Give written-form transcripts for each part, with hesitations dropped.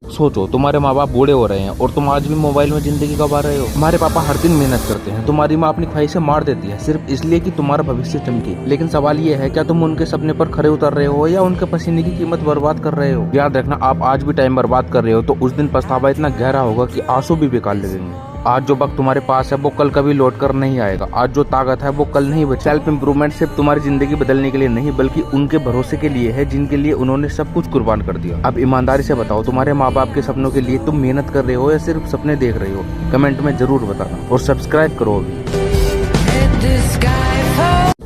सोचो, तुम्हारे माँ बाप बूढ़े हो रहे हैं और तुम आज भी मोबाइल में जिंदगी गवा रहे हो। तुम्हारे पापा हर दिन मेहनत करते हैं, तुम्हारी माँ अपनी ख्वाहिशें मार देती है सिर्फ इसलिए कि तुम्हारा भविष्य चमके। लेकिन सवाल ये है, क्या तुम उनके सपने पर खरे उतर रहे हो या उनके पसीने की कीमत बर्बाद कर रहे हो? याद रखना, आप आज भी टाइम बर्बाद कर रहे हो तो उस दिन पछतावा इतना गहरा होगा कि आंसू भी बेकार लगेंगे। आज जो वक्त तुम्हारे पास है वो कल कभी लौट कर नहीं आएगा। आज जो ताकत है वो कल नहीं बची। सेल्फ इम्प्रूवमेंट सिर्फ तुम्हारी जिंदगी बदलने के लिए नहीं, बल्कि उनके भरोसे के लिए है जिनके लिए उन्होंने सब कुछ कुर्बान कर दिया। अब ईमानदारी से बताओ, तुम्हारे माँ बाप के सपनों के लिए तुम मेहनत कर रहे हो या सिर्फ सपने देख रहे हो? कमेंट में जरूर बताना और सब्सक्राइब करो अभी।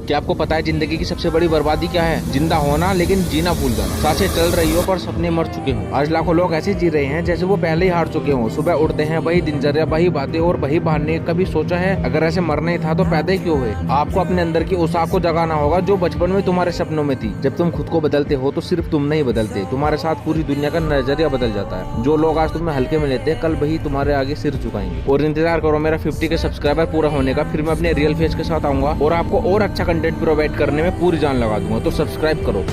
क्या आपको पता है जिंदगी की सबसे बड़ी बर्बादी क्या है? जिंदा होना लेकिन जीना भूल जाना। सांसें चल रही हो पर सपने मर चुके हो। आज लाखों लोग ऐसे जी रहे हैं जैसे वो पहले ही हार चुके हों। सुबह उठते हैं, वही दिनचर्या, वही बातें और वही बहाने। कभी सोचा है अगर ऐसे मरना ही था तो पैदा ही क्यों हुए? आपको अपने अंदर की उस आग को जगाना होगा जो बचपन में तुम्हारे सपनों में थी। जब तुम खुद को बदलते हो तो सिर्फ तुम नहीं बदलते, तुम्हारे साथ पूरी दुनिया का नजरिया बदल जाता है। जो लोग आज तुम्हें हल्के में लेते हैं, कल वही तुम्हारे आगे सिर झुकाएंगे। और इंतजार करो मेरा 50 के सब्सक्राइबर पूरा होने का, फिर मैं अपने रियल फेस के साथ आऊंगा और आपको और अच्छा कंटेंट प्रोवाइड करने में पूरी जान लगा दूंगा। तो सब्सक्राइब करो।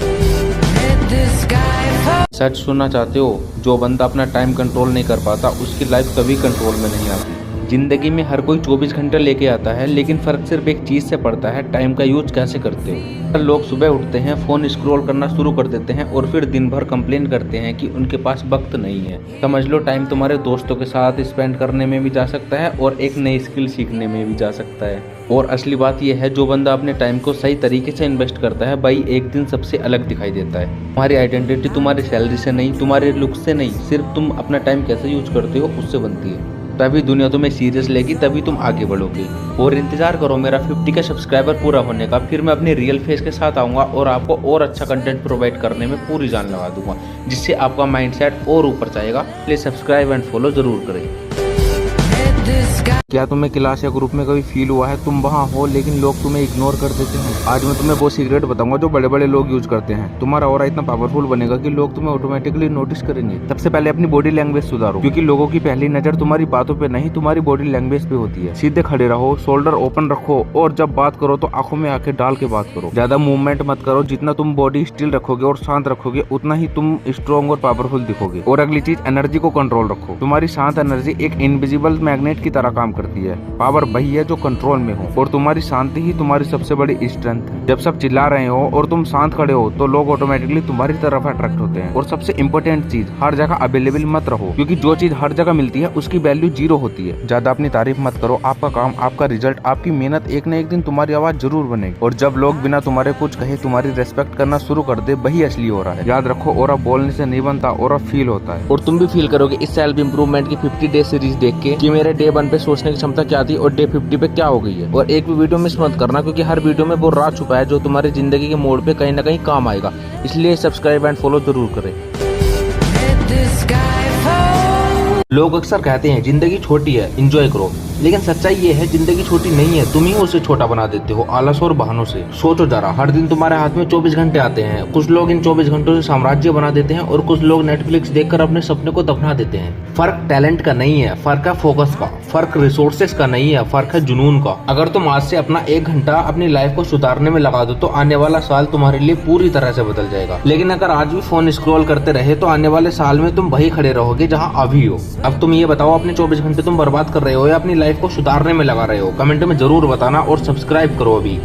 सच सुनना चाहते हो? जो बंदा अपना टाइम कंट्रोल नहीं कर पाता उसकी लाइफ कभी कंट्रोल में नहीं आती। जिंदगी में हर कोई 24 घंटे लेके आता है, लेकिन फर्क सिर्फ एक चीज से पड़ता है, टाइम का यूज कैसे करते हो। लोग सुबह उठते हैं, फोन स्क्रॉल करना शुरू कर देते हैं और फिर दिन भर कंप्लेन करते हैं कि उनके पास वक्त नहीं है। समझ लो, टाइम तुम्हारे दोस्तों के साथ स्पेंड करने में भी जा सकता है और एक नई स्किल सीखने में भी जा सकता है। और असली बात यह है, जो बंदा अपने टाइम को सही तरीके से इन्वेस्ट करता है भाई, एक दिन सबसे अलग दिखाई देता है। तुम्हारी आइडेंटिटी तुम्हारी सैलरी से नहीं, तुम्हारे लुक से नहीं, सिर्फ तुम अपना टाइम कैसे यूज करते हो उससे बनती है। तभी दुनिया तुम्हें सीरियस लेगी, तभी तुम आगे बढ़ोगे। और इंतजार करो मेरा 50 का सब्सक्राइबर पूरा होने का, फिर मैं अपने रियल फेस के साथ आऊंगा और आपको और अच्छा कंटेंट प्रोवाइड करने में पूरी जान लगा दूंगा, जिससे आपका माइंडसेट और ऊपर जाएगा। प्लीज सब्सक्राइब एंड फॉलो जरूर करें। क्या तुम्हें क्लास या ग्रुप में कभी फील हुआ है तुम वहाँ हो लेकिन लोग तुम्हें इग्नोर कर देते हैं? आज मैं तुम्हें वो सीक्रेट बताऊंगा जो बड़े बड़े लोग यूज करते हैं। तुम्हारा ऑरा इतना पावरफुल बनेगा कि लोग तुम्हें ऑटोमेटिकली नोटिस करेंगे। सबसे पहले अपनी बॉडी लैंग्वेज सुधारो, क्योंकि लोगों की पहली नजर तुम्हारी बातों पे नहीं, तुम्हारी बॉडी लैंग्वेज पे होती है। सीधे खड़े रहो, शोल्डर ओपन रखो और जब बात करो तो आंखों में आंखें डाल के बात करो। ज्यादा मूवमेंट मत करो, जितना तुम बॉडी स्टिल रखोगे और शांत रखोगे उतना ही तुम स्ट्रॉन्ग और पावरफुल दिखोगे। और अगली चीज, एनर्जी को कंट्रोल रखो। तुम्हारी शांत एनर्जी एक इनविजिबल मैग्नेट की तरह काम करती है। पावर वही है जो कंट्रोल में हो और तुम्हारी शांति ही तुम्हारी सबसे बड़ी स्ट्रेंथ है। जब सब चिल्ला रहे हो और तुम शांत खड़े हो तो लोग ऑटोमेटिकली तुम्हारी तरफ अट्रैक्ट होते हैं। और सबसे इम्पोर्टेंट चीज, हर जगह अवेलेबल मत रहो, क्योंकि जो चीज हर जगह मिलती है उसकी वैल्यू 0 होती है। ज्यादा अपनी तारीफ मत करो, आपका काम, आपका रिजल्ट, आपकी मेहनत एक न एक दिन तुम्हारी आवाज जरूर बनेगी। और जब लोग बिना तुम्हारे कुछ कहे तुम्हारी रेस्पेक्ट करना शुरू कर दे, वही असली हो रहा है। याद रखो, और बोलने से नहीं बनता, और फील होता है। और तुम भी फील करोगे इस सेल्फ इंप्रूवमेंट की 50 डे सीरीज देख के कि मेरे डे 1 पे सोचने की क्षमता क्या थी और डे 50 पे क्या हो गई है। और एक भी वीडियो मिस मत करना, क्योंकि हर वीडियो में वो राज छुपा है जो तुम्हारी जिंदगी के मोड़ पे कहीं ना कहीं काम आएगा। इसलिए सब्सक्राइब एंड फॉलो जरूर करें। लोग अक्सर कहते हैं जिंदगी छोटी है, एंजॉय करो, लेकिन सच्चाई ये है जिंदगी छोटी नहीं है, तुम ही उसे छोटा बना देते हो आलस और बहानों से। सोचो जरा, हर दिन तुम्हारे हाथ में 24 घंटे आते हैं। कुछ लोग इन 24 घंटों से साम्राज्य बना देते हैं और कुछ लोग नेटफ्लिक्स देखकर अपने सपने को दफना देते हैं। फर्क टैलेंट का नहीं है, फर्क है फोकस का। फर्क रिसोर्सेज का नहीं है, फर्क है जुनून का। अगर तुम आज से अपना 1 घंटा अपनी लाइफ को सुधारने में लगा दो तो आने वाला साल तुम्हारे लिए पूरी तरह से बदल जाएगा। लेकिन अगर आज भी फोन स्क्रॉल करते रहे तो आने वाले साल में तुम वही खड़े रहोगे जहाँ अभी हो। अब तुम ये बताओ, अपने 24 घंटे तुम बर्बाद कर रहे हो या अपनी लाइफ को सुधारने में लगा रहे हो? कमेंट में जरूर बताना और सब्सक्राइब करो अभी।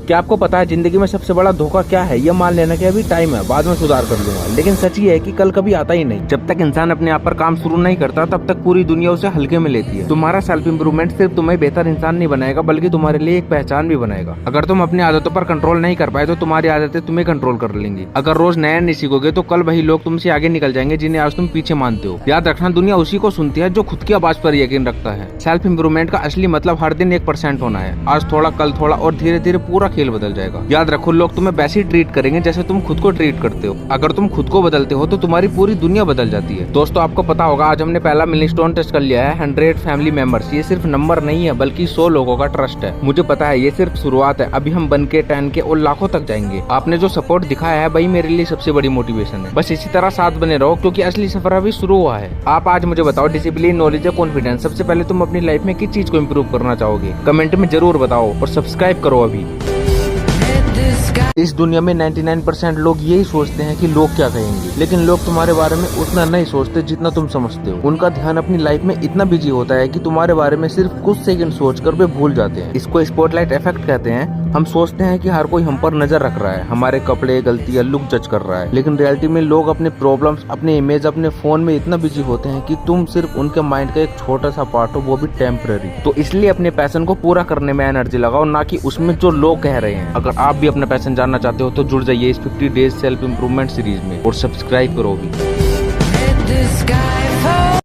क्या आपको पता है जिंदगी में सबसे बड़ा धोखा क्या है? ये मान लेना कि अभी टाइम है, बाद में सुधार कर लूंगा। लेकिन सच ये है कि कल कभी आता ही नहीं। जब तक इंसान अपने आप पर काम शुरू नहीं करता तब तक पूरी दुनिया उसे हल्के में लेती है। तुम्हारा सेल्फ इंप्रूवमेंट सिर्फ तुम्हें बेहतर इंसान नहीं बनाएगा, बल्कि तुम्हारे लिए एक पहचान भी बनाएगा। अगर तुम अपनी आदतों पर कंट्रोल नहीं कर पाए तो तुम्हारी आदतें तुम्हें कंट्रोल कर लेंगी। अगर रोज नया नहीं सीखोगे तो कल वही लोग तुमसे आगे निकल जाएंगे जिन्हें आज तुम पीछे मानते हो। याद रखना, दुनिया उसी को सुनती है जो खुद की आवाज पर यकीन रखता है। सेल्फ इंप्रूवमेंट का असली मतलब हर दिन 1% होना है। आज थोड़ा, कल थोड़ा और धीरे धीरे पूरा खेल बदल जाएगा। याद रखो, लोग तुम्हें वैसे ही ट्रीट करेंगे जैसे तुम खुद को ट्रीट करते हो। अगर तुम खुद को बदलते हो तो तुम्हारी पूरी दुनिया बदल जाती है। दोस्तों, आपको पता होगा आज हमने पहला मिलस्टोन टच कर लिया है, 100 फैमिली मेंबर्स। ये सिर्फ नंबर नहीं है बल्कि 100 लोगों का ट्रस्ट है। मुझे पता है ये सिर्फ शुरुआत है, अभी हम बन के 10 के और लाखों तक जाएंगे। आपने जो सपोर्ट दिखाया है वही मेरे लिए सबसे बड़ी मोटिवेशन है। बस इसी तरह साथ बने रहो, क्योंकि असली सफर अभी शुरू हुआ है। आप आज मुझे बताओ, डिसिप्लिन, नॉलेज या कॉन्फिडेंस, सबसे पहले तुम अपनी लाइफ में किस चीज को इम्प्रूव करना चाहोगे? कमेंट में जरूर बताओ और सब्सक्राइब करो अभी। इस दुनिया में 99% लोग यही सोचते हैं कि लोग क्या कहेंगे, लेकिन लोग तुम्हारे बारे में उतना नहीं सोचते जितना तुम समझते हो। उनका ध्यान अपनी लाइफ में इतना बिजी होता है कि तुम्हारे बारे में सिर्फ कुछ सेकंड सोचकर वे भूल जाते हैं। इसको स्पॉटलाइट इफेक्ट कहते हैं। हम सोचते हैं कि हर कोई हम पर नजर रख रहा है, हमारे कपड़े, गलतियां, लुक जज कर रहा है, लेकिन रियलिटी में लोग अपने प्रॉब्लम्स, अपने इमेज, अपने फोन में इतना बिजी होते हैं कि तुम सिर्फ उनके माइंड का एक छोटा सा पार्ट हो, वो भी टेम्पररी। तो इसलिए अपने पैशन को पूरा करने में एनर्जी लगाओ, ना कि उसमें जो लोग कह रहे हैं। अगर आप भी अपना पैशन जानना चाहते हो तो जुड़ जाइए इस 50 डेज सेल्फ इम्प्रूवमेंट सीरीज में और सब्सक्राइब करो भी।